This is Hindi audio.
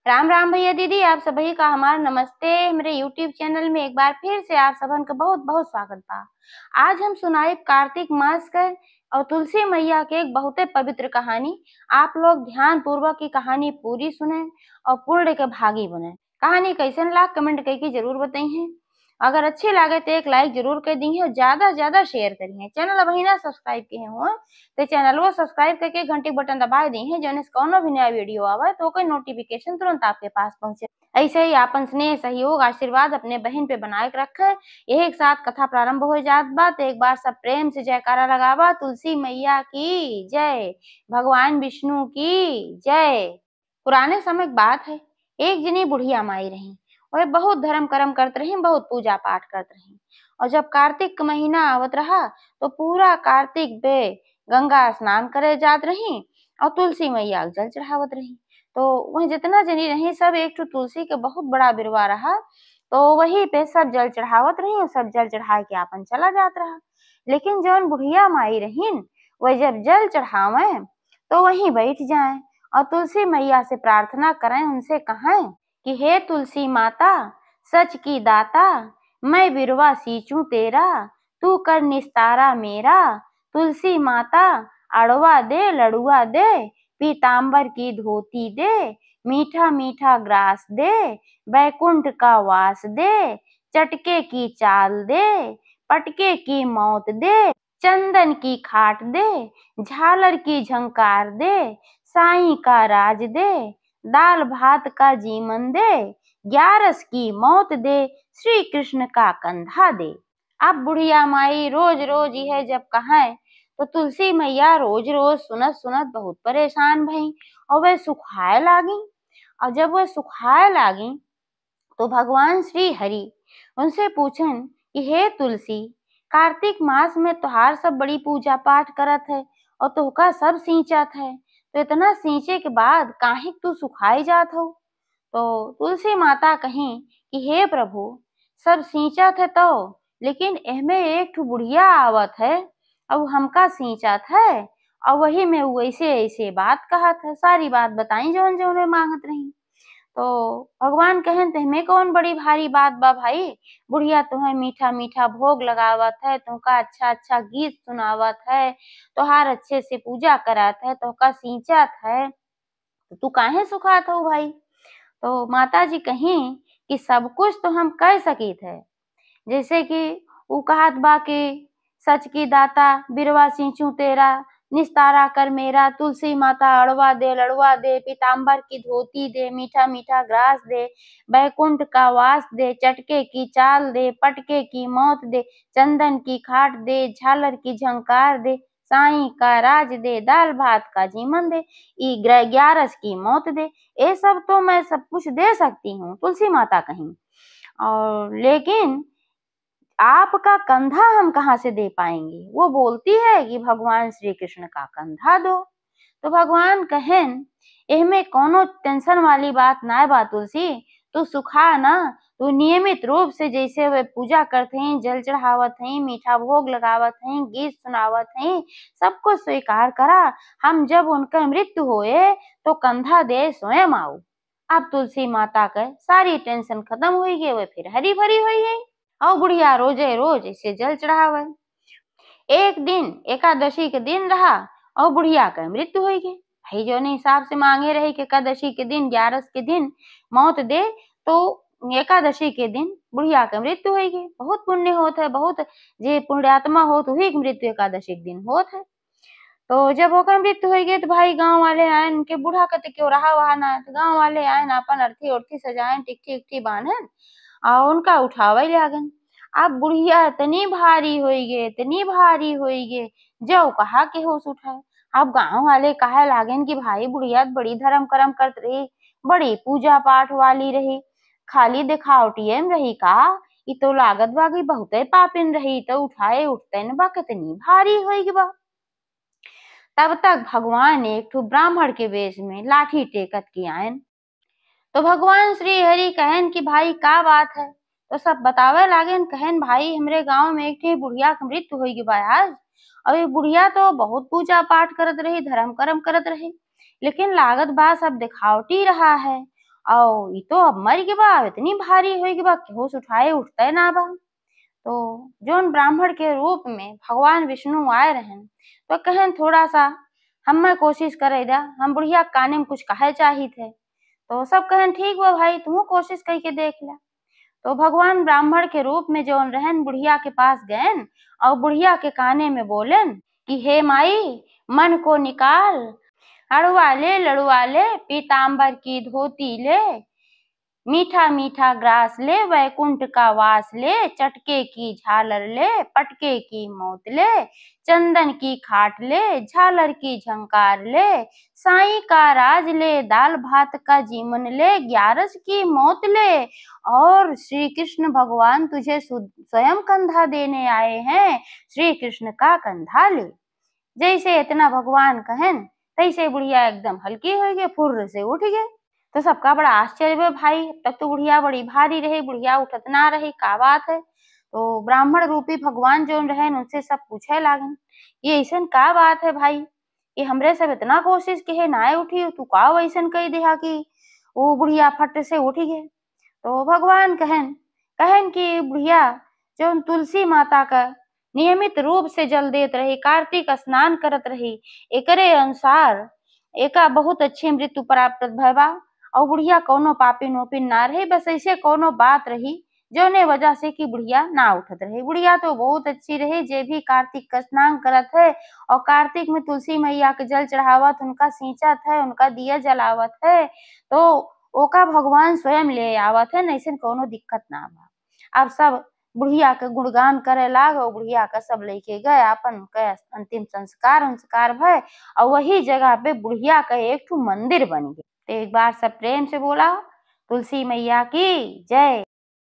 राम राम भैया दीदी, आप सभी का हमारा नमस्ते। मेरे यूट्यूब चैनल में एक बार फिर से आप सबन का बहुत बहुत स्वागत बा। आज हम सुनाई कार्तिक मास के और तुलसी मैया के एक बहुते पवित्र कहानी। आप लोग ध्यान पूर्वक की कहानी पूरी सुने और पुण्य के भागी बने। कहानी कैसन लाग कमेंट करके जरूर बताइए। अगर अच्छी लागे तो एक लाइक जरूर कर दी है, ज्यादा से ज्यादा शेयर करिए। चैनल अभी ना सब्सक्राइब किए हो तो चैनल को सब्सक्राइब करके घंटी बटन दबा दी है, जो कोनो भी नया वीडियो आवे तो कोई नोटिफिकेशन तुरंत आपके पास पहुंचे। ऐसे ही आपन स्नेह सहयोग आशीर्वाद अपने बहन पे बनाए रखे। एक साथ कथा प्रारंभ हो जात बा तो एक बार सब प्रेम से जयकारा लगावा। तुलसी मैया की जय, भगवान विष्णु की जय। पुराने समय की बात है, एक जनी बुढ़िया माई रही। वह बहुत धर्म कर्म करते रही, बहुत पूजा पाठ करते रही। और जब कार्तिक का महीना आवत रहा तो पूरा कार्तिक बे गंगा स्नान करे जात रही और तुलसी मैया के जल चढ़ावत रही। तो वह जितना जनी रही सब एक ठो तुलसी के बहुत बड़ा बिरवा रहा, तो वही पे सब जल चढ़ावत रही और सब जल चढ़ा के आपन चला जात रहा। लेकिन जौन बुढ़िया माई रहीन, वह जब जल चढ़ावे तो वहीं बैठ जाए और तुलसी मैया से प्रार्थना करें, उनसे कहें कि हे तुलसी माता, सच की दाता, मैं बिरवा सींचूं तेरा, तू कर निस्तारा मेरा। तुलसी माता अड़वा दे लड़ुआ दे, पीताम्बर की धोती दे, मीठा मीठा ग्रास दे, बैकुंठ का वास दे, चटके की चाल दे, पटके की मौत दे, चंदन की खाट दे, झालर की झंकार दे, साईं का राज दे, दाल भात का जीवन दे, ग्यारस की मौत दे, श्री कृष्ण का कंधा दे। अब बुढ़िया माई रोज रोज यह जब कहें तो तुलसी मैया रोज रोज सुनत सुनत बहुत परेशान भई और वह सुखाए लागी। और जब वह सुखाए लागी तो भगवान श्री हरि उनसे पूछन कि हे तुलसी, कार्तिक मास में तुहार सब बड़ी पूजा पाठ करत है और तुहका सब सींचत है, तो इतना सींचे के बाद काहे तू सुखाई जात हो। तो तुलसी माता कहीं कि हे प्रभु, सब सींचत है तो, लेकिन एहमे एक ठो बुढ़िया आवत है अब हमका सींचत है और वही में वैसे ऐसे बात कहत है, सारी बात बताई जौन जौन में मांगत रही। तो भगवान कहन तेहमे कौन बड़ी भारी बात बा भाई, बुढ़िया तुम्हें मीठा मीठा भोग लगावत है, तुमका अच्छा अच्छा गीत सुनावत है, तुहार अच्छे से पूजा करत है, तुहका सींचत है, तो तू काहे सुखात हो भाई। तो माता जी कहीं कि सब कुछ तो हम कर सकी थे, जैसे कि वो कहत बा कि सच की दाता, बिरवा सींचू तेरा, निस्तारा कर मेरा। तुलसी माता अड़वा दे लड़वा दे, पीताम्बर की धोती दे, मीठा मीठा ग्रास दे, बैकुंठ का वास दे, चटके की चाल दे, पटके की मौत दे, चंदन की खाट दे, झालर की झंकार दे, साईं का राज दे, दाल भात का जीवन दे, ग्यारस की मौत दे। ये सब तो मैं सब कुछ दे सकती हूँ तुलसी माता कहीं, और लेकिन आपका कंधा हम कहाँ से दे पाएंगे। वो बोलती है कि भगवान श्री कृष्ण का कंधा दो। तो भगवान कहन एहमे कोनो टेंशन वाली बात ना बा तुलसी, तू सुखा ना, तू नियमित रूप से जैसे वे पूजा करते हैं, जल चढ़ावत हैं, मीठा भोग लगावत हैं, गीत सुनावत हैं, सबको स्वीकार करा। हम जब उनका मृत्यु होए तो कंधा दे स्वयं आओ। अब तुलसी माता का सारी टेंशन खत्म हुई गई, वे फिर हरी भरी हुई है और बुढ़िया रोजे रोज इसे जल चढ़ावे। एक दिन एकादशी के दिन रहा और बुढ़िया का मृत्यु हो गई। भाई जो ने हिसाब से मांगे रहे कि एकादशी के दिन, ग्यारस के दिन मौत दे, तो एकादशी के दिन बुढ़िया का मृत्यु हो गई। बहुत पुण्य होता है, बहुत जे पुण्यात्मा हो तो ही मृत्यु एकादशी के दिन होता है। तो जब होकर मृत्यु हो गई तो भाई गांव वाले आए, उनके बूढ़ा कहते क्यों रहा वहां ना, तो गांव वाले आए अपन अर्थी उर्थी सजाए, टिकठी उकठी बांधन और उनका उठावे लागन। अब बुढ़िया इतनी भारी होई गे, इतनी भारी होई गे, जो कहा के होश उठाए। अब गांव वाले कहे लागन कि भाई बुढ़िया बड़ी धर्म कर्म करत रही, बड़ी पूजा पाठ वाली रही, खाली दिखावटिये में रही का, इ तो लागत बा कि बहुते पापिन रही, तो उठाए उठते न बा कितनी भारी होई बा। तब तक भगवान एक ठो ब्राह्मण के वेश में लाठी टेकत की आयन। तो भगवान श्री हरि कहन कि भाई का बात है, तो सब बतावे लागेन। कहन भाई हमरे गांव में एक बुढ़िया की मृत्यु हुई बा आज, और ये बुढ़िया तो बहुत पूजा पाठ करत रही, धर्म कर्म करत रही, लेकिन लागत बा सब दिखावटी रहा है और ये तो अब मर के बा, इतनी भारी हो के बा होश उठाए उठते ना बा। तो जोन ब्राह्मण के रूप में भगवान विष्णु आए रहन तो कहन थोड़ा सा हमें कोशिश करे दा, हम बुढ़िया काने में कुछ कहे चाही थे। तो सब कहन ठीक बा भाई, तू कोशिश करके देख ले। तो भगवान ब्राह्मण के रूप में जोन रहन बुढ़िया के पास गए और बुढ़िया के काने में बोलन कि हे माई, मन को निकाल, लड़वा ले पीताम्बर की धोती ले, मीठा मीठा ग्रास ले वैकुंठ का वास ले, चटके की झालर ले पटके की मौत ले, चंदन की खाट ले झालर की झंकार ले, साईं का राज ले दाल भात का जीवन ले, ग्यारस की मौत ले, और श्री कृष्ण भगवान तुझे स्वयं कंधा देने आए हैं, श्री कृष्ण का कंधा ले। जैसे इतना भगवान कहन तैसे बुढ़िया एकदम हल्की हो गई, फुर्र से उठ गए। तो सबका बड़ा आश्चर्य हुआ भाई, अब तक तो बुढ़िया बड़ी भारी रही, बुढ़िया उठत ना रही, का बात है। तो ब्राह्मण रूपी भगवान जो रहे उनसे सब पूछे लागन, ये ऐसा का बात है भाई, ये हमरे सब इतना कोशिश के है ना उठी, तू का वैसन कही दिया कि वो बुढ़िया फट से उठ गए। तो भगवान कहन कहन कि बुढ़िया जो तुलसी माता का नियमित रूप से जल देत रही, कार्तिक स्नान करत रही, एकरे अनुसार एका बहुत अच्छी मृत्यु प्राप्त भयबा। और बुढ़िया कोनो पापी नोपिन ना रही, बस ऐसे कोनो बात रही जोने वजह से कि बुढ़िया ना उठत रही। बुढ़िया तो बहुत अच्छी रही, जे भी कार्तिक का स्नान करत है और कार्तिक में तुलसी मैया के जल चढ़ावत, उनका सींचत है, उनका दिया जलावत है, तो ओका भगवान स्वयं ले आवत है, ऐसे कोनो दिक्कत ना बा। अब सब बुढ़िया के गुणगान करे लागो, बुढ़िया का सब लेके गए अपन के अंतिम संस्कार भय, और वही जगह पे बुढ़िया का एक ठो मंदिर बन गया। तो एक बार सब प्रेम से बोला तुलसी मैया की जय।